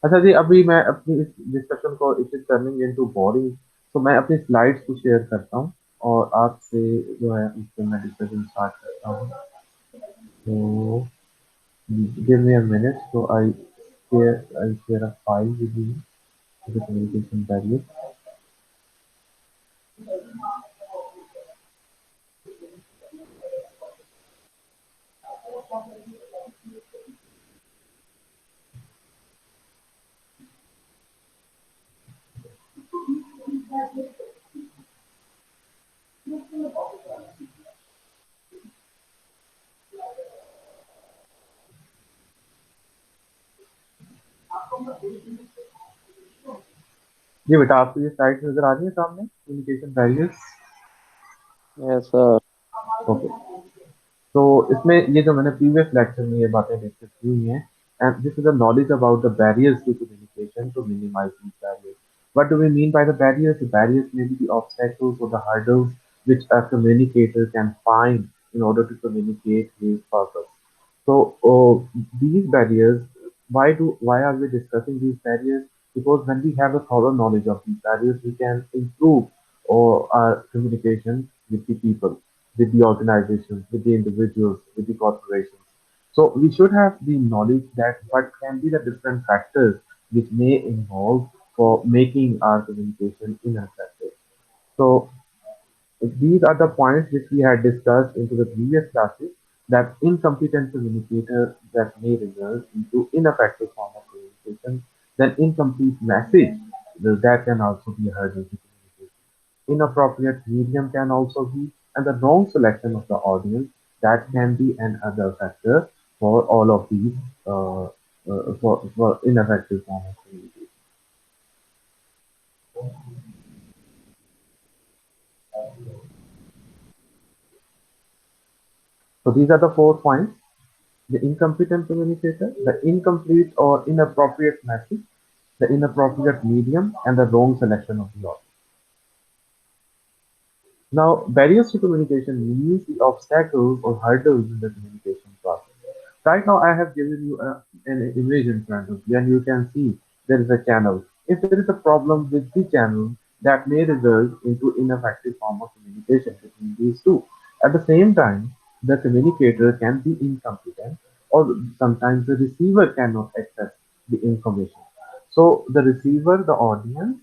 अच्छा जी, अभी मैं अपनी इस डिस्कशन को it is turning into boring, तो मैं अपनी स्लाइड्स को शेयर करता हूँ और आपसे जो है उस पर मैं डिस्कशन स्टार्ट करता हूँ। तो give me a minute, so I share a file with you, the communication barrier. जी बेटा, आपको ये स्लाइड्स नजर आ रही है सामने, communication barriers? Yes sir. Okay. तो इसमें ये जो मैंने प्रीवियस लेक्चर में ये बातें डिस्कस की हुई हैं, and this is the knowledge about the barriers to communication to minimise these barriers. What do we mean by the barriers? The barriers may be the obstacles or the hurdles which a communicator can find in order to communicate his purpose. So these barriers, why are we discussing these barriers? Because when we have a thorough knowledge of these barriers, we can improve our communication with the people, with the organizations, with the individuals, with the corporations. So we should have the knowledge that what can be the different factors which may involve for making our communication ineffective. So these are the points which we had discussed into the previous classes, that incompetent communicator that may result into ineffective form of communication, then incomplete message that can also be a hurdle to communication. Inappropriate medium can also be, and the wrong selection of the audience that can be another factor for all of these for ineffective form of communication. So these are the 4 points: the incompetent communicator, the incomplete or inappropriate message, the inappropriate medium, and the wrong selection of the audience. Now, barriers to communication means the obstacles or hurdles in the communication process. Right now, I have given you an image in front of you, and you can see there is a channel. If there is a problem with the channel, that may result into ineffective form of communication between these two. At the same time, the communicator can be incompetent, or sometimes the receiver cannot access the information. So the receiver, the audience,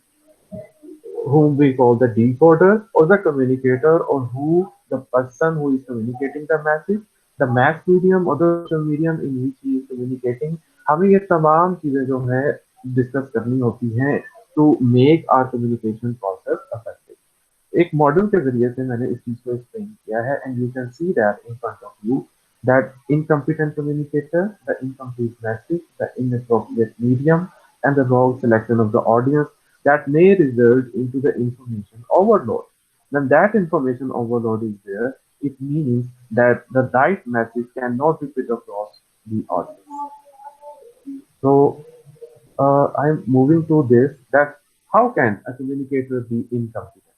whom we call the decoder or the communicator, or who the person who is communicating the message, the mass medium or the social medium in which he is communicating, हमें ये तमाम चीजें जो है discuss करनी होती हैं to make our communication process effective. एक मॉडल के जरिए से मैंने इस चीज को एक्सप्लेन किया है, and you can see that in front of you, that incompetent communicator, the incomplete message, the inappropriate medium, and the wrong selection of the audience that may result into the information overload. When that information overload is there, it means that the right message cannot be put across the audience. So I'm moving to this, that how can a communicator be incompetent?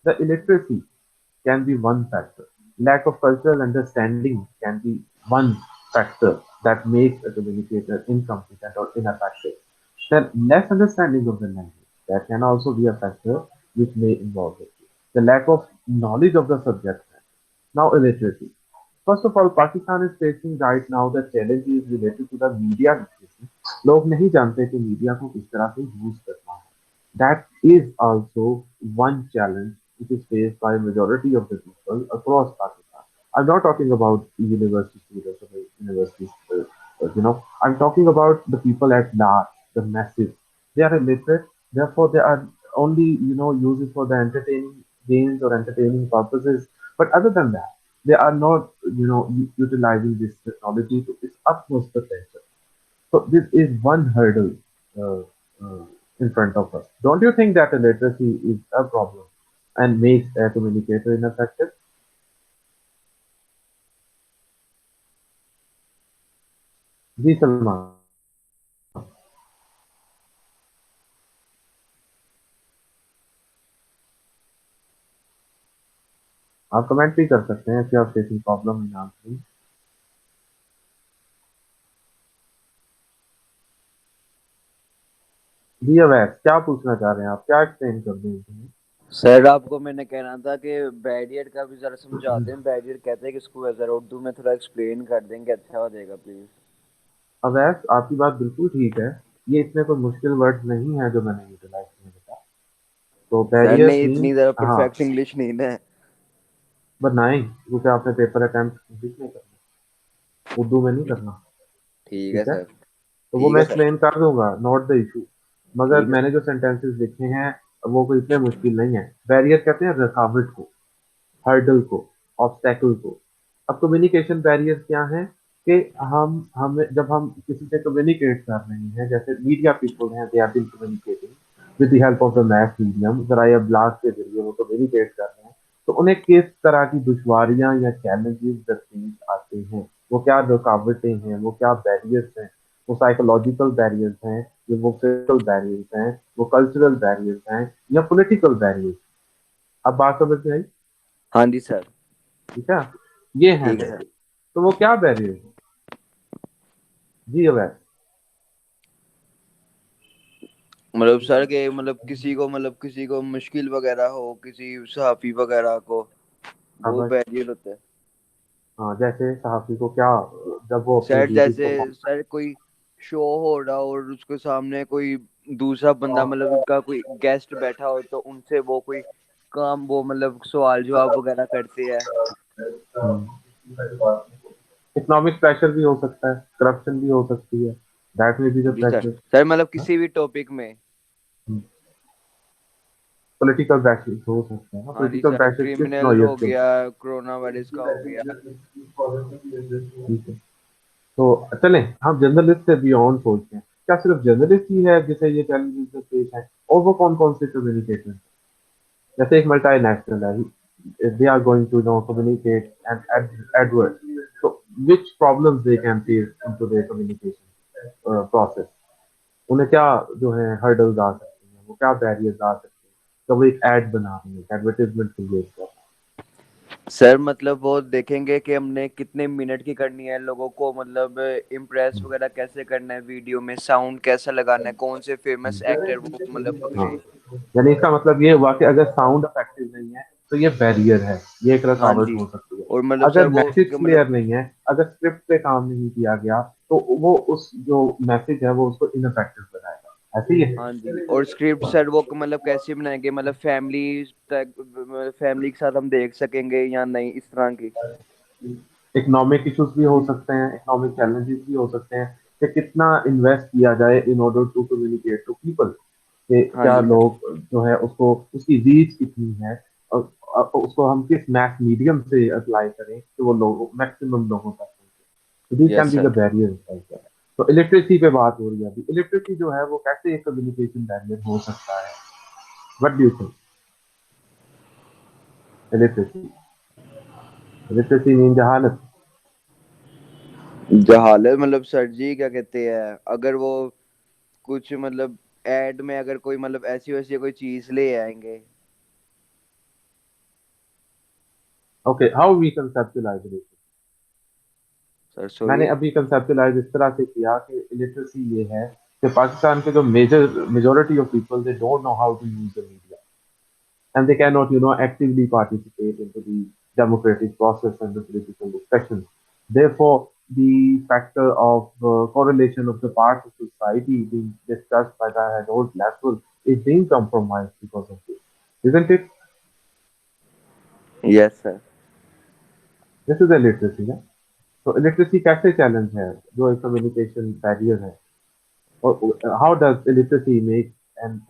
The illiteracy can be one factor. Lack of cultural understanding can be one factor that makes a communicator incompetent or ineffective. Then less understanding of the language, that can also be a factor which may involve it. The lack of knowledge of the subject matter. Now illiteracy. First of all, Pakistan is facing right now the challenges related to the media literacy. लोग नहीं जानते कि media को किस तरह से use करना है. That is also one challenge which is faced by majority of the people across Pakistan. I'm not talking about university students or the university, I'm talking about the people at large, the masses. They are illiterate, therefore they are only, use it for the entertaining gains or entertaining purposes. But other than that, they are not, utilizing this technology to its utmost potential. So this is one hurdle uh, uh, in front of us. Don't you think that illiteracy is a problem and makes a communicator ineffective? जी सलमान, आप comment भी कर सकते हैं if you are facing problem in answering. जी अवैस, क्या पूछना चाह रहे हैं आप, क्या एक्सप्लेन कर दें तुम्हें? सर आपको मैंने कहना था कि बैरियर का भी जरा समझा दें। बैरियर कहते हैं किसको, जरा उर्दू में थोड़ा एक्सप्लेन कर देंगे अच्छा हो जाएगा प्लीज। अवैस, आपकी बात बिल्कुल ठीक है। ये इतने कोई मुश्किल वर्ड नहीं है जो मैंने यूटिलाइज किए बता। तो सर बैरियर्स नहीं, मीन, इतनी जरा हाँ, परफेक्ट इंग्लिश नहीं ना। बनाएं क्योंकि आपने पेपर अटेम्प्ट इंग्लिश में करना, उर्दू में नहीं करना। ठीक है ठीक है, सर। तो वो ठीक मैं है सर। एक्सप्लेन कर दूंगा, नॉट द इशू। मगर ठीक है मैंने जो सेंटेंसेस लिखे हैं वो कोई इतने मुश्किल नहीं है। बैरियर कहते हैं रुकावट को, हर्डल को, ऑब्स्टेकल को। अब कम्युनिकेशन बैरियर क्या है कि हम जब हम किसी से कम्युनिकेट कर रहे हैं, जैसे मीडिया पीपल हैं, they are been communicating with the help of the mass medium, जराया ब्लाग के जरिए वो कम्युनिकेट कर रहे हैं। तो उन्हें किस तरह की दुश्वारियां या चैलेंजेस दरपेश आते हैं, वो क्या रुकावटें हैं, वो क्या बैरियर्स हैं। वो साइकोलॉजिकल बैरियर्स हैं, ये वो फिजिकल बैरियर्स हैं, वो कल्चरल बैरियर्स हैं, या पॉलिटिकल बैरियर्स। अब बात समझ में आई? हाँ जी सर। ठीक है, ये है ठीक है सर। बैरियर। तो वो क्या बैरियर है? जी अवैध। मतलब सर के मतलब किसी को मुश्किल वगैरह हो, किसी सहाफी वगैरह को, वो अब बैरियर होता है। हाँ, जैसे सहाफी को क्या, जब वो अपनी सर ड्यूटी जैसे परफॉर्म। सर कोई शो हो रहा हो और उसके सामने कोई दूसरा बंदा मतलब उनका कोई गेस्ट बैठा हो, तो उनसे वो कोई काम, वो मतलब सवाल जवाब वगैरह करते हैं। इकोनॉमिक प्रेशर भी हो सकता है, करप्शन भी हो सकती है, दैट में भी द जी सर। प्रेशर। सर मतलब किसी भी टॉपिक में। पॉलिटिकल प्रेशर हो सकता है ना, हाँ जी पॉलिटिकल सर, प्रेशर किस क्रिमिनल हो नौयत के गया, होते कोरोना वायरस का हो गया। हैं? ठीक है, तो चलें हम जर्नलिस्ट से बियॉन्ड सोचते हैं। क्या सिर्फ जर्नलिस्ट ही है जिसे ये चैलेंजेस पेश है, और वो कौन कौन से कम्युनिकेशन? जैसे एक मल्टीनेशनल है, they are going to communicate and adverse. So which problems they can face into their communication process? उन्हें क्या जो है हर्डल्स आ सकते हैं, वो क्या बैरियर्स आ सकते हैं जब वो एक एड बना रहे हैं, एडवर्टाइजमेंट क्रिएट कर रहे सर मतलब वो देखेंगे कि हमने कितने मिनट की करनी है, लोगों को मतलब इम्प्रेस हैं। वगैरह कैसे करना है, वीडियो में साउंड कैसा लगाना है, कौन से फेमस एक्टर वो मतलब हाँ, पकड़े। यानी इसका मतलब ये हुआ कि अगर साउंड इफेक्टिव नहीं है तो ये बैरियर है, ये एक हाँ रुकावट जी। हो सकती है। और मतलब सर अगर वो मैसेज मतलब क्लियर नहीं है, अगर स्क्रिप्ट पे काम नहीं किया गया, तो वो उस जो मैसेज है वो उसको इनफेक्टिव बनाएगा, ऐसे ही है। हाँ जी। और स्क्रिप्ट सर वो मतलब कैसे बनाएंगे, मतलब फैमिली तक, फैमिली के साथ हम देख सकेंगे या नहीं, इस तरह की। इकोनॉमिक इश्यूज भी हो सकते हैं, इकोनॉमिक चैलेंजेस भी हो सकते हैं कि कितना इन्वेस्ट किया जाए in order to communicate to people, कि हाँ क्या जी सर। लोग जो है उसको, उसकी रीच कितनी है, और उसको हम किस मैथ मीडियम से अप्लाई करें कि वो लोगों मैक्सिमम लोगों तक पहुंचे। This can yes be the sir. Barrier. तो इलिटरेसी पे बात हो रही है अभी। इलिटरेसी जो है वो कैसे एक कम्युनिकेशन बैरियर हो सकता है? What do you think? Illiteracy, illiteracy mean जहालत। जहालत मतलब सर जी क्या कहते हैं, अगर वो कुछ मतलब एड में अगर कोई मतलब ऐसी वैसी कोई चीज ले आएंगे। Okay, how we conceptualise it? Sir मैंने सॉरी। अभी कंसेप्चुलाइज इस तरह से किया कि इलिटरेसी ये है कि पाकिस्तान के जो majority of people, they don't know how to use the media, and they cannot actively participate into the democratic process and the political discussion. Therefore, the factor of correlation of the parts of society being discussed by the adult level is being compromised because of this, isn't it? Yes sir. This is a literacy है। तो illiteracy कैसे challenge है, जो एक communication barrier है, और how does illiteracy make an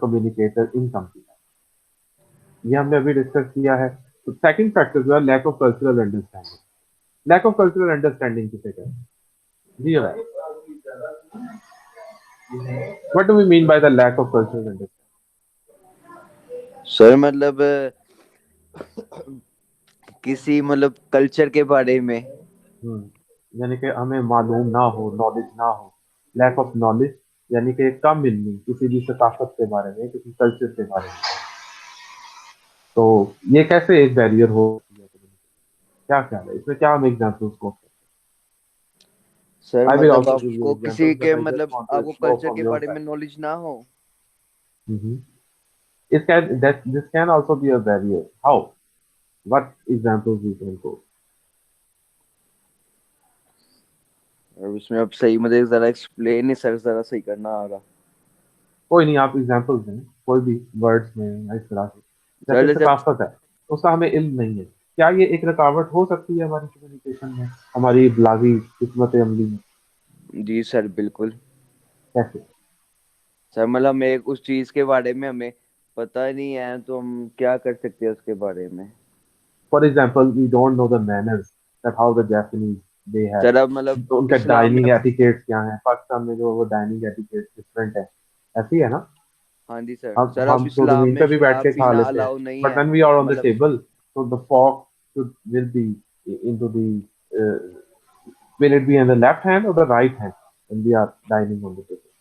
communicator incompetent? ये हमने अभी डिस्कस किया है। तो सेकंड फैक्टर जो है, lack of cultural understanding. Lack of cultural understanding किसे कहते हैं? जी भाई, what do we mean by the lack of cultural understanding? Sir मतलब किसी मतलब कल्चर के बारे में। यानी कि हमें मालूम ना हो, नॉलेज ना हो। लैक ऑफ नॉलेज यानी कि कम इल्मी किसी भी सकाफत के बारे में, किसी कल्चर के बारे में। तो ये कैसे एक बैरियर हो सकती है? क्या ख्याल है इसमें, क्या हम एग्जाम्पल्स को? सर आई विल मतलब आल्सो गिव यू आपको किसी एग्जांपल्स, बट के आई जस्ट मतलब वांट टू आपको एक्सप्लोर कल्चर फ्रॉम के योर बारे में साइड। नॉलेज ना हो। Mm-hmm. This can also be a barrier. How? What examples we can go? और उसमें अब सही मुझे जरा एक्सप्लेन ही सर जरा सही करना होगा। कोई नहीं, आप एग्जाम्पल्स दें कोई भी वर्ड्स में या इस तरह से। सर जैसे जैसे अब, सकाफत है, उसका हमें इल्म नहीं है, क्या ये एक रुकावट हो सकती है हमारी कम्युनिकेशन में, हमारी इबलागी हिकमत अमली में? जी सर बिल्कुल। कैसे? सर मतलब हमें उस चीज के बारे में हमें पता नहीं है तो हम क्या कर सकते हैं उसके बारे में। For example, we don't know the manners that how the Japanese they sir अब मतलब हैव, तो उनका इस्लाम में डाइनिंग अब, एटिकेट्स क्या है, पाकिस्तान में जो वो डाइनिंग एटिकेट्स डिफरेंट है। ऐसी है ना? हाँ जी सर, हम सर अब हम तो इस्लाम जमीन में पे भी बैठ शराब के खा पीना लेते हैं, अलाउ नहीं बट है when we are on the मतलब। Table, so the fork will be into the uh, will it be in the left hand or the right hand when we are dining on the table?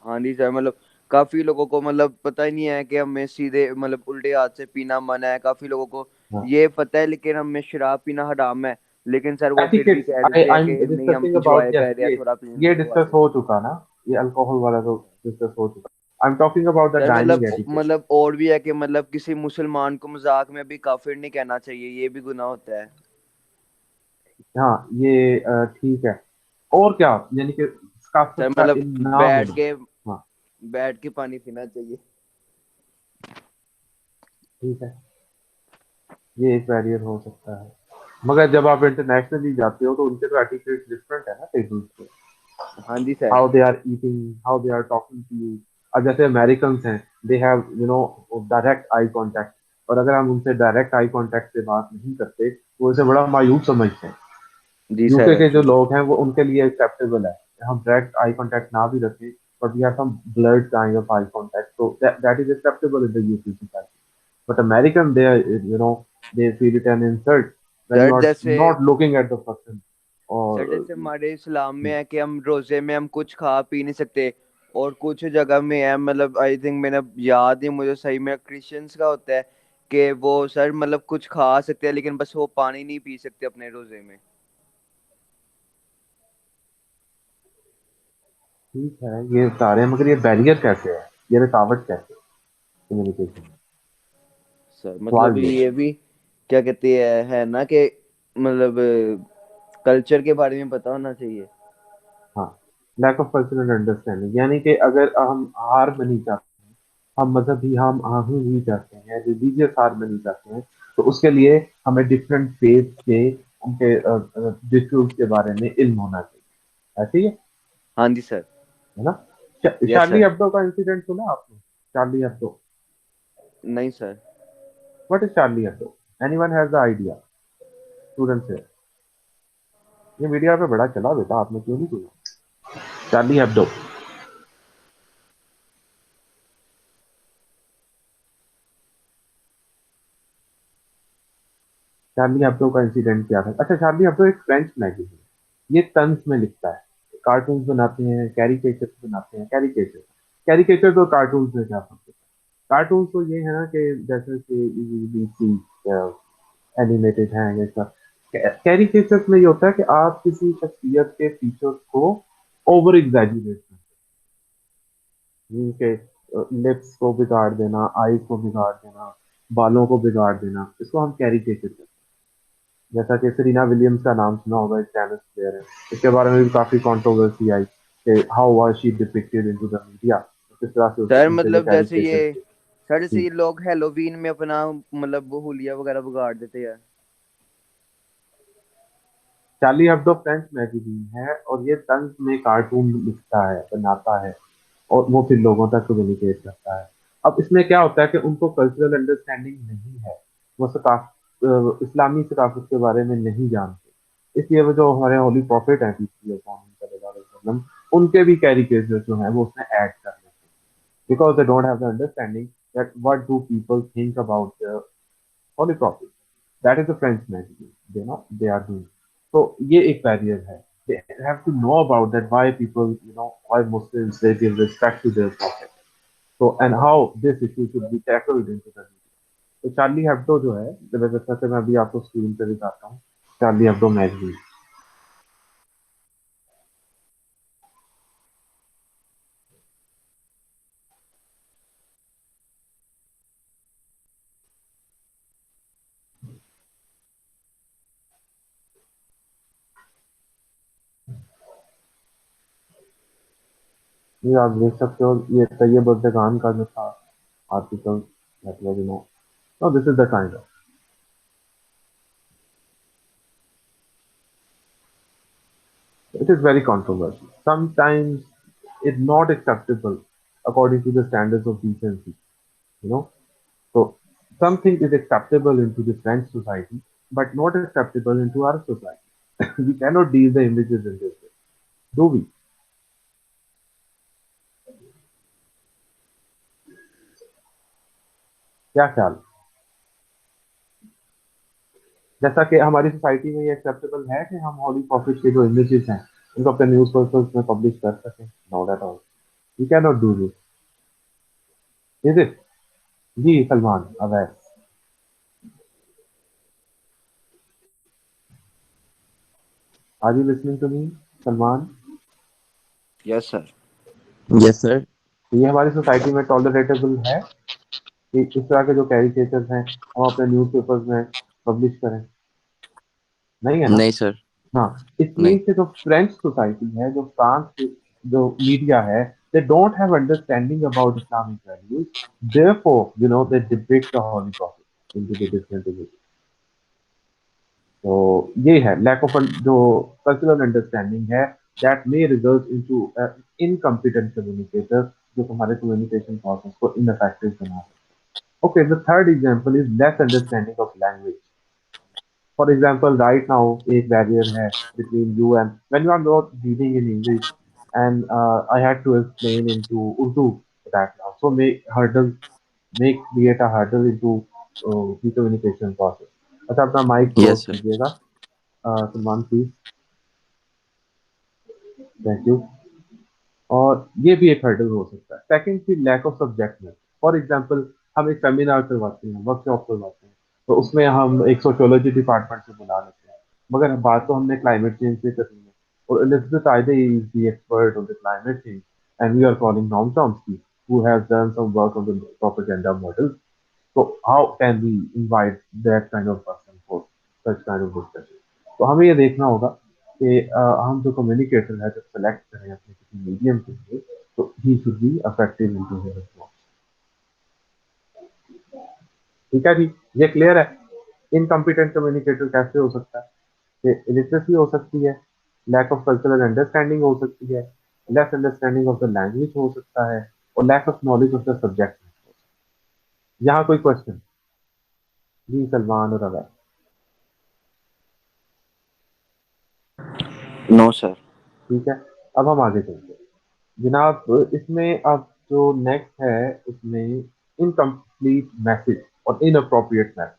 हाँ जी sir मतलब काफी लोगों को मतलब पता ही नहीं है कि हमें सीधे मतलब उल्टे हाथ से पीना मना है, काफी लोगों को हाँ, ये पता है लेकिन हमें शराब पीना हराम है, लेकिन सर वो फिर भी etiquette, कह I देते हैं I'm कि नहीं हम discussing about, इंजॉय yes, कर रहे हैं थोड़ा पीने ये दो डिस्कस वाले। हो चुका ना, ये अल्कोहल वाला तो डिस्कस हो चुका। I'm talking about the sir dining मतलब etiquette. मतलब और भी है कि मतलब किसी मुसलमान को मजाक में भी काफिर नहीं कहना चाहिए, ये भी गुनाह होता है। हाँ, ये ठीक है। और क्या, यानी कि सर सकाफत का मतलब इल्म ना बैठ होना। के हाँ, बैठ के पानी पीना चाहिए। ठीक है, ये एक बैरियर हो सकता है। मगर जब आप इंटरनेशनली जाते हो तो उनके तो एटिकेट्स डिफरेंट है ना टेबल्स पे, हाँ जी sir. How they are eating, how they are talking to you. अब जैसे अमेरिकन हैं, they have direct eye contact, और अगर हम उनसे डायरेक्ट आई कांटेक्ट से बात नहीं करते तो उसे बड़ा मायूब समझते हैं। जी यूके सर। के जो लोग हैं वो उनके लिए एक्सेप्टेबल है, हम डायरेक्ट आई कांटेक्ट ना भी रखें, but we have some blurred kind of eye contact, so that is acceptable in the UK society. But American, they feel it an insult when sir you are जैसे not looking at the person, sir or जैसे हमारे इस्लाम में है कि हम रोजे में हम कुछ खा पी नहीं सकते, और कुछ जगह में है मतलब आई थिंक मैंने याद नहीं मुझे सही में क्रिश्चियंस का होता है कि वो सर मतलब कुछ खा सकते हैं लेकिन बस वो पानी नहीं पी सकते अपने रोजे में। ठीक है, ये बता रहे हैं, मगर ये बैरियर कैसे है, ये रुकावट कैसे है कम्युनिकेशन में? सर सवाल मतलब ये है। ये भी क्या कहते हैं है ना कि मतलब कल्चर के बारे में पता होना चाहिए। हाँ, लैक ऑफ कल्चरल अंडरस्टैंडिंग, यानी कि अगर हम हारमनी चाहते हैं, हम मजहबी हम आहंगी चाहते हैं, रिलीजियस हारमनी चाहते हैं, तो उसके लिए हमें डिफरेंट फेथ के उनके रिचुअल्स के बारे में इल्म होना चाहिए। ऐसे ही हाँ जी सर। है ना? Yes शार्ली sir. हेब्डो का इंसिडेंट सुना आपने? शार्ली हेब्डो, नहीं sir. What is शार्ली Hebdo? Anyone has the idea? Students है, ये मीडिया पे बड़ा चला बेटा, आपने क्यों नहीं सुना? शार्ली हेब्डो, शार्ली हेब्डो का इंसिडेंट क्या था? अच्छा, शार्ली हेब्डो एक फ्रेंच मैगजीन है, ये तंज में लिखता है, कार्टून्स बनाते हैं, कैरिकेचर्स बनाते हैं, कैरिकेचर, कैरिकेचर तो कार्टून्स में क्या फर्क है? कार्टून्स तो ये है ना कि जैसे कि एनिमेटेड हैं ये सब। कैरिकेचर्स में ये होता है कि आप किसी शख्सियत के फीचर्स को ओवर एग्जैजुरेट करते हैं, उनके लिप्स को बिगाड़ देना, आईज को बिगाड़ देना, बालों को बिगाड़ देना, इसको हम कैरिकेचर करते हैं। जैसा कि सेरेना विलियम्स का नाम सुना होगा, एक टेनिस प्लेयर है, इसके बारे में भी काफी कंट्रोवर्सी आई कि how was she depicted into the media, किस तरह से सर उनके लिए मतलब जैसे कैरिकेचर ये थे। सर जैसे ये लोग हेलोवीन में अपना मतलब वो हुलिया वगैरह बिगाड़ देते हैं। चार्ली हेब्डो फ्रेंच मैगजीन है, और ये तंज में कार्टून लिखता है, बनाता है, और वो फिर लोगों तक कम्युनिकेट करता है। अब इसमें क्या होता है कि उनको कल्चरल अंडरस्टैंडिंग नहीं है, वो इस्लामी सकाफत के बारे में नहीं जानते, इसलिए वो जो हमारे होली प्रॉफिट हैं वसल्लम, उनके भी कैरिकेचर जो हैं वो उसमें ऐड कर लेते हैं, because they don't have the understanding that what do people think about the holy prophet, that is the French magazine they are doing. तो ये एक बैरियर है, they have to know about that, why people, why Muslims they give respect to their prophet, so and how this issue should be tackled into the media. तो Charlie Hebdo जो है, जैसे मैं अभी आपको स्क्रीन पे दिखाता हूँ, चार्ली हेब्डो मैगजीन। ये आप देख सकते हो, ये तैयब बर्दगान का जो था आर्टिकल, मतलब no this is the kind of, it is very controversial. Sometimes it's not acceptable according to the standards of decency, you know. So something is acceptable into the French society, but not acceptable into our society. We cannot deal the images in this way, do we? क्या ख्याल? जैसा कि हमारी society में ये acceptable है कि हम हॉली प्रॉफिट के जो इमेजेस हैं उनको अपने न्यूज पर्पल्स में पब्लिश कर सकें? Not at all, we can not do this, is it? जी Salman Awais, are you listening to me Salman? Yes sir. Yes, sir. ये हमारी सोसाइटी में टॉलरेटेबल है कि इस तरह के जो कैरिकेचर्स हैं हम अपने न्यूज पेपर्स में पब्लिश करें? नहीं है ना? नहीं सर, हाँ, इट नहीं। मीन्स कि जो फ्रेंच सोसाइटी है, जो फ्रांस की जो मीडिया है, they don't have understanding about Islamic values. Therefore, they depict the Holy Prophet into the different images. तो ये है लैक ऑफ जो कल्चरल अंडरस्टैंडिंग है, that may result into incompetent communicator, जो हमारे कम्युनिकेशन प्रोसेस को इनफेक्टिव बना सकते हैं। Okay, the third example is less understanding of language. For example, right now, a barrier है between you and when you are not reading in English, and I had to explain into Urdu that now. So make create a hurdle into the communication process. अच्छा, अपना mic close Yes, sir. कीजिएगा Salman please, thank you. और ये भी एक hurdle हो सकता है। सेकंड थी lack of subject matter. For example, हम एक सेमिनार करवाते हैं, वर्कशॉप करवाते हैं, तो उसमें हम एक सोशियोलॉजी डिपार्टमेंट से बुला लेते हैं, मगर बात तो हमने क्लाइमेट चेंज से करनी है, और Elizabeth Ide is the expert on the climate change, and we are calling Noam Chomsky who has done some work on the propaganda model. So how can we invite that kind of person for such kind of discussion? तो हमें ये देखना होगा कि हम जो communicator है जब सेलेक्ट करें अपने किसी मीडियम के लिए, तो he should be affective into here response. ठीक है जी, ये क्लियर है? इनकम्पिटेंट कम्युनिकेटर कैसे हो सकता है? कि इलिटरेसी हो सकती है, लैक ऑफ कल्चरल अंडरस्टैंडिंग हो सकती है, less understanding of the language हो सकता है, और lack of knowledge of the subject. यहाँ कोई क्वेश्चन? जी सलमान और अवैध। No sir. ठीक है, अब हम आगे चलते हैं जनाब। इसमें अब जो नेक्स्ट है उसमें इनकम्प्लीट मैसेज और इनअप्रोप्रिएट मैसेज।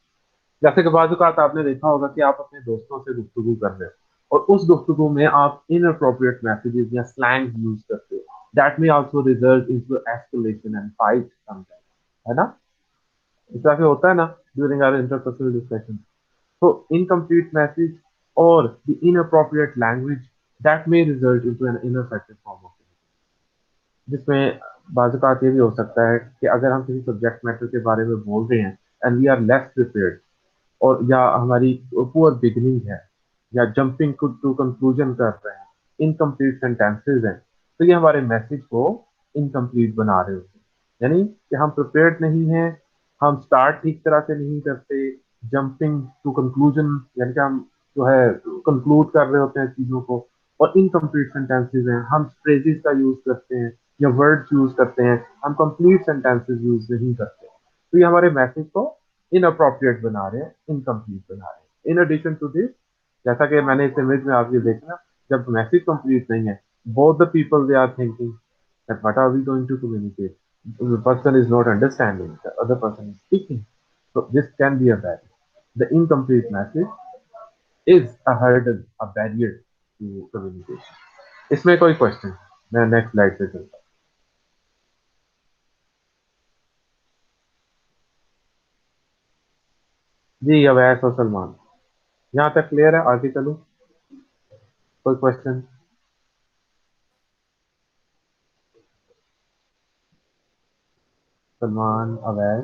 जैसे कि बाजू का आपने देखा होगा कि आप अपने दोस्तों से गुफ्तगू कर रहे हो और उस गुफ्तगू में आप इनअप्रोप्रिएट मैसेजेस या स्लैंग यूज करते हो, that may also result into escalation and fight sometimes, है ना? इस तरह से होता है ना during our interpersonal discussion. So incomplete message or the inappropriate language that may result into an ineffective form of communication, जिसमें बाज़-औक़ात ये भी हो सकता है कि अगर हम किसी सब्जेक्ट मैटर के बारे में बोल रहे हैं and we are less prepared, और या हमारी पुअर बिगिनिंग है, या जंपिंग टू कंक्लूजन कर रहे हैं, इनकम्प्लीट सेंटेंसेस हैं, तो ये हमारे मैसेज को इनकम्प्लीट बना रहे होते हैं। यानी कि हम प्रिपेयर्ड नहीं हैं, हम स्टार्ट ठीक तरह से नहीं करते, जंपिंग टू कंक्लूजन यानी कि हम जो है कंक्लूड कर रहे होते हैं चीज़ों को, और इनकम्प्लीट सेंटेंसेस हैं, हम फ्रेजेस का यूज़ करते हैं या वर्ड्स यूज़ करते हैं, हम कंप्लीट सेंटेंसेस यूज़ नहीं करते। तो ये हमारे मैसेज को इनअप्रोप्रिएट बना रहे हैं, इनकम्प्लीट बना रहे हैं। इन एडिशन टू दिस, जैसा कि मैंने इस इमेज में आप ये देखना, जब मैसेज कंप्लीट नहीं है, both the people they are thinking that what are we going to communicate? The person is not understanding, the other person is speaking. So this can be a barrier. The incomplete message is a hurdle, a barrier to communication. इसमें कोई question? मैं next slide पे चलता हूँ। जी अवैस और सलमान, यहाँ तक clear है? आगे चलूँ? कोई question? Salman, Awais,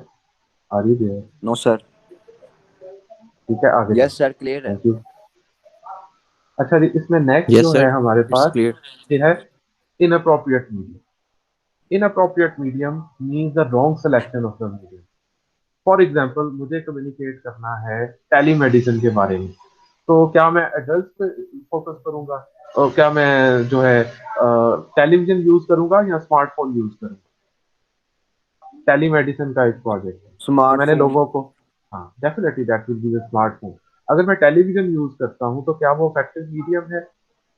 are you there? No sir. ठीक है, आगे यस चलते सर, हैं। क्लियर है। Thank you. अच्छा जी, इसमें नेक्स्ट Yes, जो sir. है हमारे It's पास clear. ये है inappropriate media. Inappropriate medium means the wrong selection of the medium. For example मुझे कम्युनिकेट करना है टेलीमेडिसिन के बारे में, तो क्या मैं एडल्ट पे फोकस करूंगा, और क्या मैं जो है टेलीविजन यूज करूंगा या स्मार्टफोन यूज करूंगा। टेलीमेडिसिन का एक प्रोजेक्ट है, तो मैंने स्मार्टफोन। लोगों को, हाँ definitely that will be the smartphone. अगर मैं टेलीविजन यूज करता हूँ तो क्या वो इफेक्टिव मीडियम है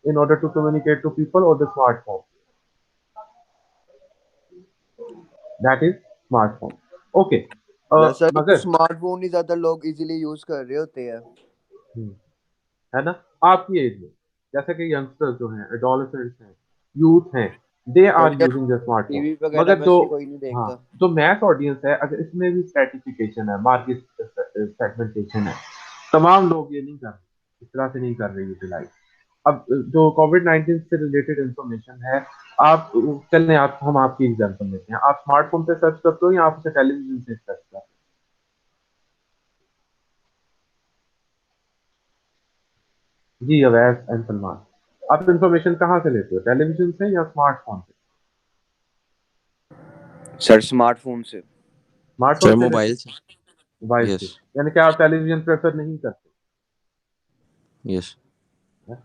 in order to communicate to people, और the smartphone, that is smartphone. Okay, sir तो मगर स्मार्टफोन ही ज्यादा लोग इजीली यूज कर रहे होते हैं। हम्म, है ना, आपकी एज में जैसे कि यंगस्टर्स जो हैं, एडोलेसेंट्स हैं, यूथ हैं, दे पर आर यार यूजिंग द स्मार्टफोन। टीवी वगैरह मगर में जो, उसकी कोई नहीं हाँ, देखता। जो मैथ ऑडियंस है, अगर इसमें भी स्ट्रेटिफिकेशन है, मार्केट सेगमेंटेशन है, तमाम लोग ये नहीं कर रहे, इस तरह से नहीं कर रहे यूटिलाइज। अब जो कोविड 19 से रिलेटेड इंफॉर्मेशन है, आप चलें, आप हम आपकी एग्जांपल लेते हैं, आप स्मार्टफोन पे सर्च करते हो या आप उसे टेलीविजन से सर्च करते हो? जी अवैस एंड सलमान, आप इंफॉर्मेशन कहाँ से लेते हो, टेलीविजन से या स्मार्टफोन से? सर स्मार्टफोन से। स्मार्टफोन सर से लेते मोबाइल हो, से। मोबाइल से, यस। यानी कि आप टेलीविजन प्रेफर नहीं करते यस। हैं?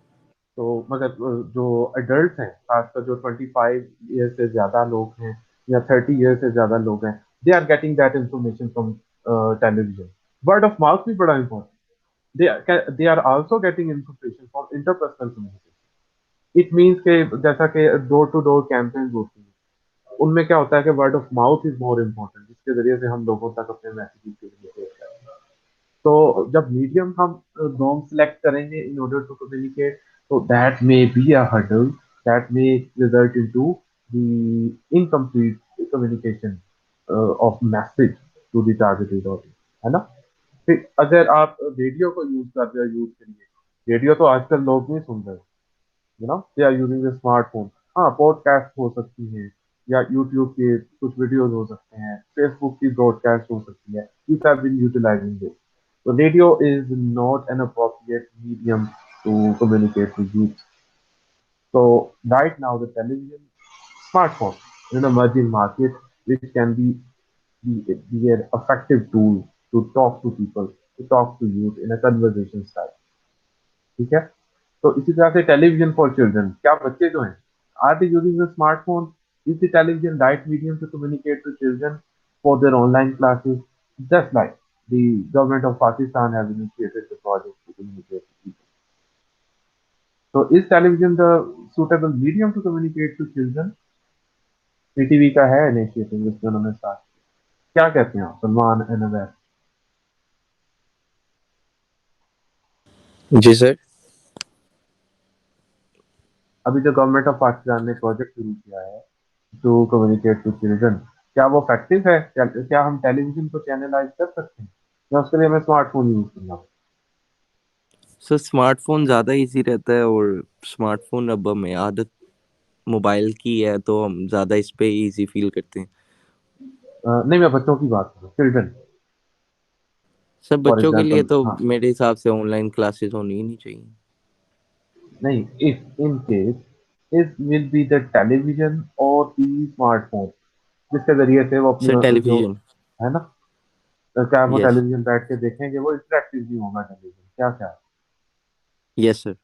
तो मगर जो एडल्ट हैं, खासकर जो 25 ईयर से ज्यादा लोग हैं या 30 ईयर से ज्यादा लोग हैं, they are getting that information from television. Word of mouth भी बड़ा important, they are also getting information from interpersonal communication. It means के जैसा कि डोर टू डोर कैंपेन्स होती हैं, उनमें क्या होता है कि word of mouth is more important, जिसके जरिए से हम लोगों तक अपने मैसेज कम्युनिकेट करते हैं। तो जब मीडियम हम रॉन्ग सेलेक्ट करेंगे इन ऑर्डर टू कम्युनिकेट, तो that may be a hurdle that may result into the incomplete communication of message to the targeted audience, है ना। फिर अगर आप रेडियो को यूज कर रहे हो यूज के लिए, रेडियो तो आजकल लोग नहीं सुन रहे, you know they are using the smartphone. हाँ, पॉडकास्ट हो सकती है, या यूट्यूब के कुछ वीडियोस हो सकते हैं, फेसबुक की ब्रॉडकास्ट हो सकती है, you have been utilising this. So radio is not an appropriate medium to communicate with you. So right now the television, smartphone is an emerging market which can be an effective tool to talk to people, to talk to youth in a conversation style. ठीक है, तो इसी तरह से television for children, क्या बच्चे जो हैं, are they using the smartphone, is the television right medium to communicate to children for their online classes, just like the government of Pakistan has initiated the project to communicate with people. So is television the suitable medium to communicate to children? PTV का है initiative जिसमें उन्होंने start, क्या कहते हैं आप, Salman and Awais? जी sir. अभी जो गवर्नमेंट ऑफ पाकिस्तान ने प्रोजेक्ट शुरू किया है टू कम्युनिकेट टू चिल्ड्रन, क्या वो इफेक्टिव है? क्या हम टेलीविजन को चैनलाइज कर सकते हैं, या उसके लिए हमें स्मार्टफोन यूज करना होगा? सर स्मार्टफोन ज़्यादा इजी रहता है, और स्मार्टफोन अब हमें आदत मोबाइल की है तो हम ज़्यादा इस पे इजी फील करते हैं। नहीं, मैं बच्चों की बात कर रहा हूँ, चिल्ड्रन। सर फॉर बच्चों के लिए एग्जाम्पल, तो हाँ, मेरे हिसाब से ऑनलाइन क्लासेस होनी ही नहीं चाहिए। नहीं, if in case it will be the television और दी स्मार्टफोन, जिसके जरिए से वो अपनी सर जो, टेलीविजन। है ना, क्या वो यस। टेलीविजन बैठ के देखेंगे, वो इंटरेक्टिव भी होगा टेलीविजन, क्या क्या, यस सर,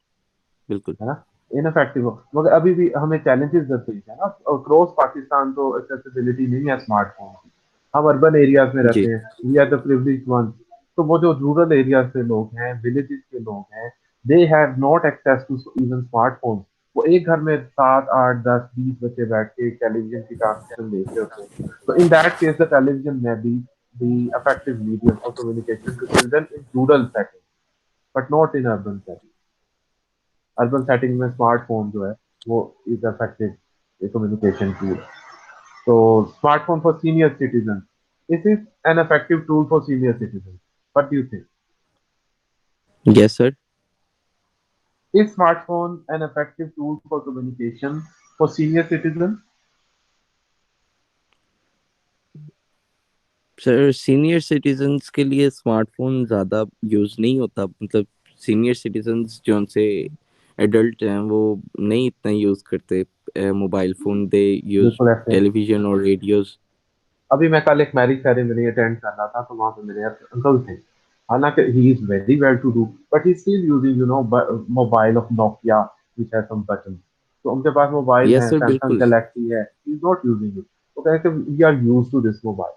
बिल्कुल। है ना, इनफेक्टिव हो। मगर अभी भी हमें चैलेंजेस दर पेश है ना, क्रॉस पाकिस्तान तो एक्सेसिबिलिटी नहीं है स्मार्टफोन की। हम अर्बन एरियाज में रहते जी। हैं, we are the privileged one. तो वो जो रूरल एरिया से लोग हैं, विलेजेस के लोग हैं, they have not access to even smartphone. वो एक घर में 7 8 10 20 बच्चे बैठ के एक टेलीविजन की ट्रांसमिशन देख रहे होते हैं। तो in that case the television में B the effective medium for communication to children in rural settings, but not in urban settings. Urban setting में स्मार्टफोन जो है वो इज इफेक्टिव कम्युनिकेशन टूल। तो smartphone for senior citizen, it is an effective tool for senior citizen, what do you think? Yes sir. Is smartphone an effective tool for communication for senior citizens? Sir senior citizens के लिए smartphone ज़्यादा use नहीं होता, मतलब senior citizens जो उनसे adult हैं वो नहीं इतना यूज़ करते। mobile phone, they use बिल्कुल ऐसे। television or radios. अभी मैं कल एक मैरिज सेरेमनी अटेंड कर रहा था, तो वहां पे मेरे अंकल थे। हालांकि he is very well to do, but he still using mobile of Nokia which has some button. तो उनके पास मोबाइल Yes है, sir, सैमसंग बिल्कुल। गैलेक्सी है, he is not using it. तो कहते हैं we are use to this mobile,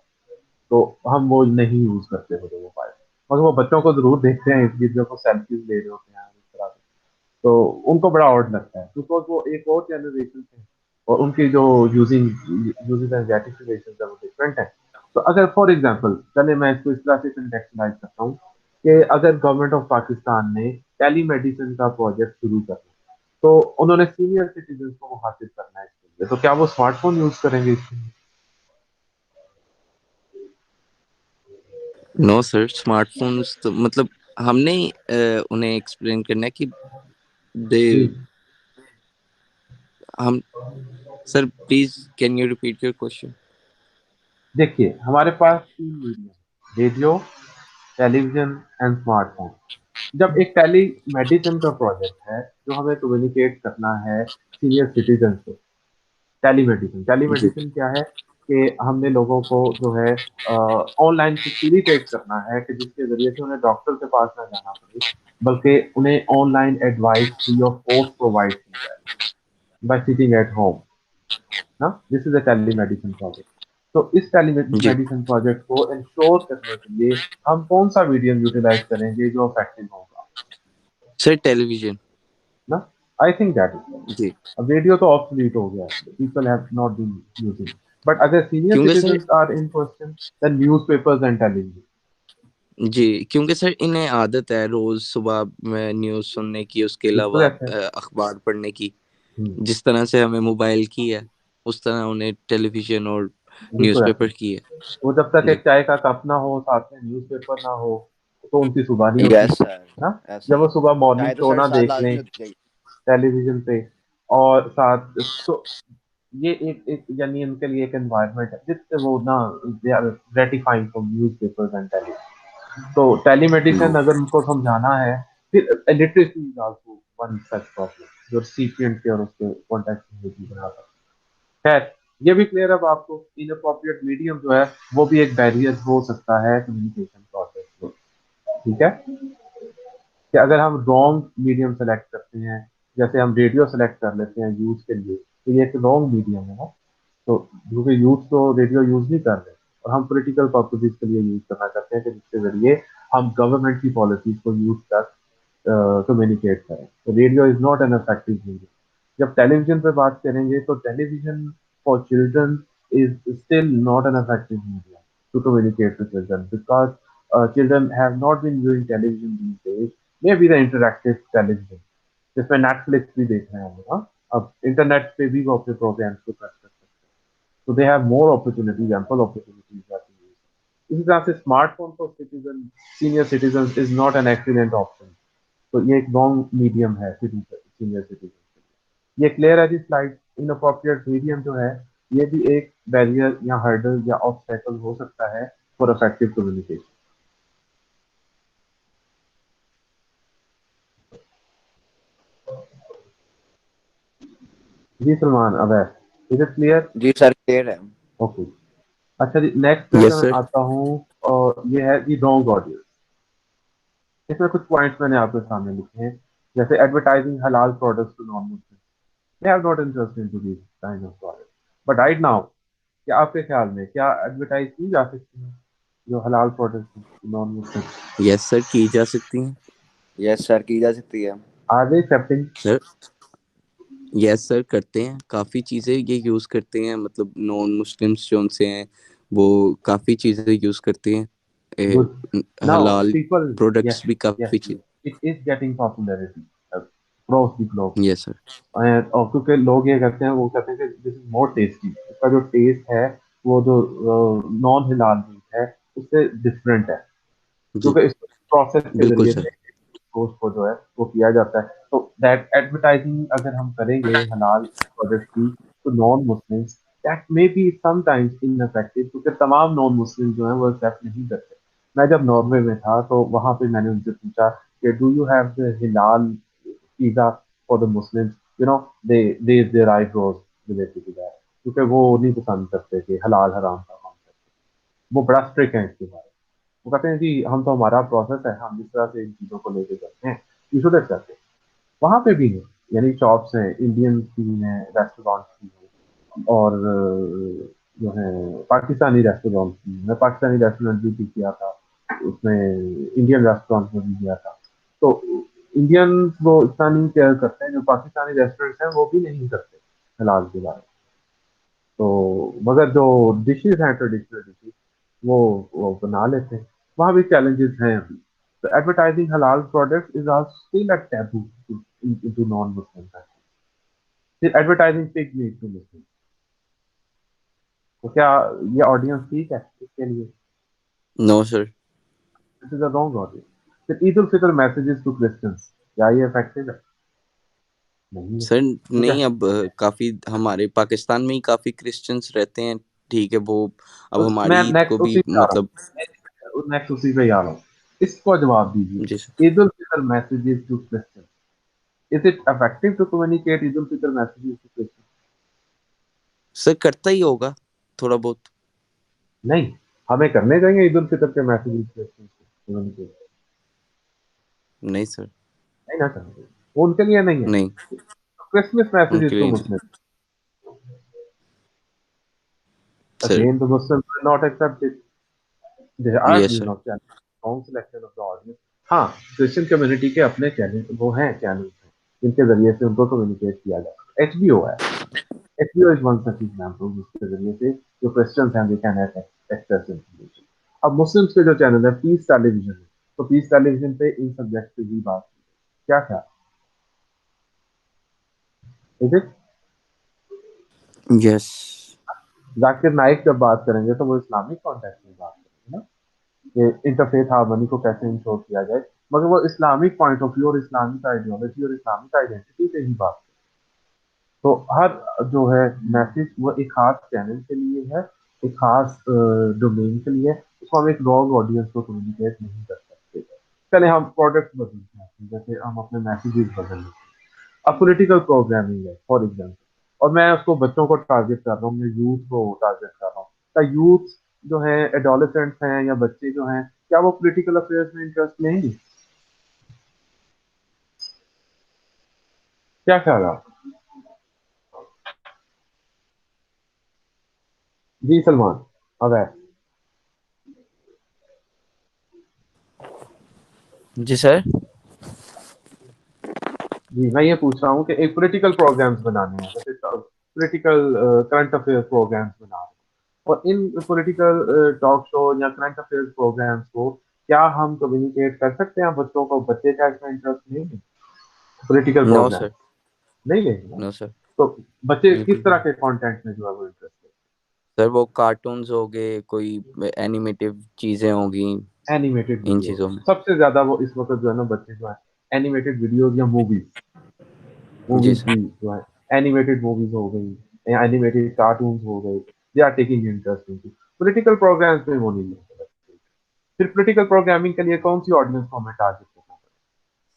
तो हम वो नहीं यूज करते वो मोबाइल। मगर वो बच्चों को जरूर देखते हैं इस वीडियो को, सेल्फीज ले रहे होते हैं इस तरह से। तो उनको बड़ा ऑड लगता है, बिकॉज वो एक और जनरेशन से, और उनकी जो यूजिंग यूजिंग एंड ग्रेटिफिकेशन है वो डिफरेंट है। तो अगर फॉर एग्जांपल, चलिए मैं इसको इस तरह से कंटेक्चुअलाइज करता हूँ कि अगर गवर्नमेंट ऑफ पाकिस्तान ने टेली मेडिसिन का प्रोजेक्ट शुरू करना, तो उन्होंने सीनियर सिटीजन को मुखातिब करना है इसके लिए, तो क्या वो स्मार्टफोन यूज करेंगे इसके लिए? नो सर, स्मार्टफोन्स तो मतलब हमने उन्हें एक्सप्लेन करना है कि दे जी हम sir please can you repeat your question? देखिए, हमारे पास तीन media, radio, television and smartphone. जब एक टेली मेडिसिन का प्रोजेक्ट है जो हमें कम्युनिकेट करना है सीनियर सिटीजन से, टेलीमेडिसिन जी टेलीमेडिसिन क्या है कि हमने लोगों को जो है ऑनलाइन फैसिलिटेट करना है कि जिसके जरिए से उन्हें डॉक्टर के पास ना जाना पड़े, बल्कि उन्हें online advice free of cost provide की जाए बाय सिटिंग एट होम ना। This is a telemedicine project. तो इस जी टेलीमेडिसिन प्रोजेक्ट को इंश्योर करने के लिए हम कौन सा मीडियम यूटिलाइज करेंगे जो इफेक्टिव होगा सर, टेलीविजन। ना? I think that is. जी अब रेडियो तो ऑब्सोलीट हो गया, people have not been using. But अगर सीनियर क्योंकि sir citizens are in question, then newspapers and television. जी क्योंकि सर इन्हें आदत है रोज सुबह में न्यूज़ सुनने की, उसके बिल्कुल अलावा ऐसा है। अखबार पढ़ने की। हम्म, जिस तरह से हमें मोबाइल की है, उस तरह उन्हें टेलीविजन और बिल्कुल ऐसा न्यूज़पेपर है। की है। वो जब तक जी एक चाय का कप ना हो, साथ में न्यूज़पेपर ना हो, तो उनकी सुबह नहीं होती यस सर, ना। ऐसा जब ही वो है। सुबह मॉर्निंग चाय तो शो सर ना साथ देख लाजमी लें होती चाहिए। टेलीविजन पे, और साथ तो ये एक यानी इनके लिए एक एनवायरनमेंट है जिससे वो ना they are gratifying from newspapers and television. तो टेलीमेडिसिन अगर उनको समझाना है, फिर literacy is also one such problem जो रिसिपिएंट के और उसके कॉन्टेक्ट में भी बना सकता है। खैर, ये भी क्लियर अब आपको, इनअप्रोप्रिएट मीडियम जो है वो भी एक बैरियर हो सकता है कम्युनिकेशन प्रोसेस में। ठीक है कि अगर हम रॉन्ग मीडियम सेलेक्ट करते हैं, जैसे हम रेडियो सेलेक्ट कर लेते हैं यूज के लिए, तो ये एक रॉन्ग मीडियम है ना। तो क्योंकि यूथ तो रेडियो यूज नहीं कर रहे, और हम पॉलिटिकल पर्पजेज के लिए यूज करना चाहते हैं कि जिसके जरिए हम गवर्नमेंट की पॉलिसीज को यूथ तक कम्युनिकेट करें। तो radio is not an effective medium. जब टेलीविजन पे बात करेंगे, तो television for children is still not an effective medium to communicate to children, because children have not been viewing television these days. Maybe the interactive television जिसमें Netflix भी देख रहे हैं हम लोग, हाँ? अब इंटरनेट पे भी वो अपने प्रोग्राम्स को सर्च कर सकते हैं। तो they have more opportunities, ample opportunities that we use. इसी तरह से smartphone for citizen, senior citizen is not an excellent option. तो ये एक रॉन्ग मीडियम है सीनियर सिटीजन के लिए। ये क्लियर है जी स्लाइड। इनअप्रोप्रिएट मीडियम जो है, ये भी एक बैरियर या हर्डल या ऑब्स्टेकल हो सकता है फॉर इफेक्टिव कम्युनिकेशन। जी सलमान, अवैध, इज इट क्लियर? जी सर, क्लियर है। ओके। अच्छा जी, नेक्स्ट पे यस मैं सर। आता हूँ, और ये है जी रॉन्ग ऑडियंस। इसमें कुछ पॉइंट्स मैंने आपके सामने लिखे हैं, जैसे advertising halal products to non Muslim, they have not interest in to these kind of products. But right now, क्या आपके ख्याल में क्या एडवर्टाइज की जा सकती है जो हलाल products non Muslim? Yes sir, की जा सकती हैं। यस सर, की जा सकती है। Are they accepting? Sir yes sir, करते हैं, काफी चीजें ये यूज करते हैं, मतलब नॉन मुस्लिम्स जो उनसे हैं वो काफी चीजें यूज करते हैं। ए, गुड। नाउ हलाल पीपल, प्रोडक्ट्स यस भी यस काफी यस, चीज। It is getting popularity across the globe. Yes sir. और क्योंकि लोग ये करते हैं, वो कहते हैं कि दिस इज मोर टेस्टी, इसका जो टेस्ट है वो जो नॉन हिलाल मीट है उससे डिफरेंट है, जी क्योंकि इस प्रोसेस के बिल्कुल जरिए सर। से गोश्त को जो है वो किया जाता है। तो दैट एडवर्टाइजिंग अगर हम करेंगे हलाल प्रोडक्ट की, तो non Muslims, that may be sometimes ineffective, क्योंकि तमाम नॉन मुस्लिम जो है वो एक्सेप्ट नहीं करते। मैं जब नॉर्वे में था, तो वहां पे मैंने उनसे पूछा कि do you have the halal pizza for the Muslims, you know they raise their eyebrows related to that, क्योंकि वो नहीं पसंद करते कि हलाल हराम का कॉन्सेप्ट। वो बड़ा स्ट्रिक्ट है इसके बारे में। वो कहते हैं जी हम तो हमारा प्रोसेस है, हम जिस तरह से इन चीज़ों को लेके चलते हैं यू शुड एक्सेप्ट इट। वहाँ पे भी है, यानी शॉप्स हैं, इंडियन भी हैं, रेस्टोरेंट भी हैं, और जो है पाकिस्तानी रेस्टोरेंट भी। मैं पाकिस्तानी रेस्टोरेंट भी किया था, उसमें इंडियन रेस्टोरेंट में भी गया था। तो इंडियन वो इतना नहीं केयर करते हैं, जो पाकिस्तानी रेस्टोरेंट हैं वो भी नहीं करते हलाल के बारे में। तो मगर जो डिशेज हैं ट्रेडिशनल डिशेज वो बना लेते हैं। वहाँ भी चैलेंजेस हैं अभी। तो advertising halal products is also still a taboo to non Muslims. फिर advertising pig meat to Muslim, तो क्या ये ऑडियंस ठीक है इसके लिए? No sir. This is a wrong audience. फिर Eid ul Fitr messages to Christians, क्या ये इफेक्टिव है? नहीं है। सर ठीक है। नहीं, अब काफी हमारे पाकिस्तान में ही काफी क्रिश्चियंस रहते हैं, ठीक है वो अब तो हमारी मैं ईद को नेक्स्ट भी उसी पे आ रहा मतलब। हूँ, नेक्स्ट उसी पे ही आ रहा हूँ। इसको जवाब जी सर। दीजिए। Eid ul Fitr messages to Christians, is it effective to communicate Eid ul Fitr messages to Christians? Sir करता ही होगा थोड़ा बहुत। नहीं, हमें करने चाहिए ईद उल फितर के मैसेजेस क्रिश्चियंस को कम्युनिकेट? नहीं सर। नहीं ना चाहिए, वो उनके लिए नहीं है। नहीं, क्रिसमस मैसेजेस उनके टू लिए नहीं Muslim, sir. again the Muslims will not accept it. There are, yes you sir. know, strong selection of the audience. हाँ, क्रिश्चियन कम्युनिटी के अपने चैनल वो हैं, चैनल हैं जिनके जरिए से उनको कम्युनिकेट किया जाए। एचबीओ है, HBO is one such example जिसके जरिए से जो क्रिश्चियंस हैं दे कैन एक्सेस इन्फॉर्मेशन। अब मुस्लिम्स के जो चैनल है पीस टेलीविजन है, तो पीस टेलीविजन पे इन सब्जेक्ट पे भी बात की है। क्या क्या ठीक है? यस। जाकिर नाइक जब बात करेंगे तो वो इस्लामिक कॉन्टेक्स्ट में बात करेंगे ना, कि इंटरफेथ हार्मनी को कैसे इंश्योर किया जाए, मगर वो इस्लामिक पॉइंट ऑफ व्यू और इस्लामिक आइडियोलॉजी और इस्लामिक आइडेंटिटी पे ही बात। तो हर जो है मैसेज वो एक खास चैनल के लिए है, एक खास डोमेन के लिए। उसको हम एक रॉन्ग ऑडियंस को कम्युनिकेट नहीं कर सकते। चले हम प्रोडक्ट बदलते हैं, जैसे हम अपने मैसेजेस बदल लेते हैं। अब पॉलिटिकल प्रोग्रामिंग है फॉर एग्जाम्पल, और मैं उसको बच्चों को टारगेट कर रहा हूँ, मैं यूथ को टारगेट कर रहा हूँ। क्या यूथ जो है एडोलेसेंट्स हैं या बच्चे जो हैं, क्या वो पॉलिटिकल अफेयर्स में इंटरेस्ट लेंगे? क्या ख्याल है आपका? जी सलमान, अवैध। जी सर। जी मैं ये पूछ रहा हूँ कि एक पॉलिटिकल प्रोग्राम्स बनाने हैं, जैसे पॉलिटिकल करंट अफेयर प्रोग्राम्स बना रहे हैं, और इन पॉलिटिकल टॉक शो या करंट अफेयर प्रोग्राम्स को क्या हम कम्युनिकेट कर सकते हैं बच्चों को? बच्चे क्या इसमें इंटरेस्ट लेंगे पॉलिटिकल नो प्रोग्राम? सर। नहीं लेंगे ना। No sir. तो बच्चे किस बिल्कुल तरह भी। के कंटेंट में जो है वो इंटरेस्ट सर वो कार्टून्स हो गए, कोई एनिमेटिव चीजें होगी, है? एनिमेटेड इन वीडियोस, चीजों में। सबसे ज्यादा वो इस वक्त जो है ना बच्चे जो है एनिमेटेड वीडियोस या मूवीज, जी मूवीज सर। भी जो है एनिमेटेड मूवीज हो गई या एनिमेटेड कार्टून हो गए, they are taking interest in political programs में वो नहीं लेते। फिर पॉलिटिकल प्रोग्रामिंग के लिए कौन सी ऑडियंस को हमें टारगेट करना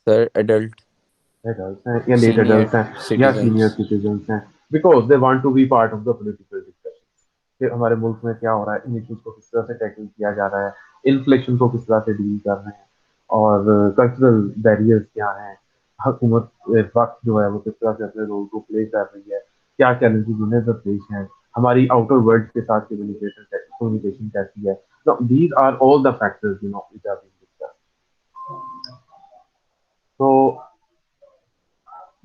सर एडल्ट, पड़ेगा? एडल्ट्स हैं या लेट सीनियर एडल्ट्स हैं या सीनियर सिटीजन्स। सिटीजन हैं, because they want to be part of the political discussion. फिर हमारे मुल्क में क्या हो रहा है, इन इश्यूज को किस तरह से टैकल किया जा रहा है, इन्फ्लेशन को किस तरह से डील कर रहे हैं, और कल्चरल बैरियर्स क्या हैं, हुकूमत वक्त जो है वो किस तरह से अपने रोल को प्ले कर रही है, क्या चैलेंजेस उन्हें दरपेश हैं, हमारी आउटर वर्ल्ड के साथ कम्युनिकेशन कैसी है। So these are all the factors, you know, which are being discussed. So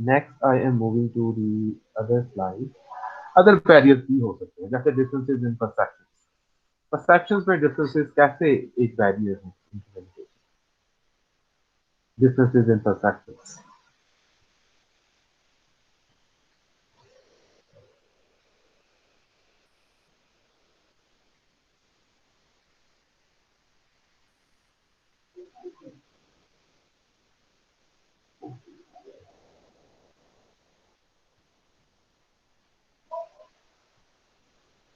next I am moving to the other slide. Other barriers भी हो सकते हैं, जैसे डिफरेंसेस इन परसेप्शंस। परसेप्शंस में डिफरेंसेस कैसे एक बैरियर है? Differences in perceptions.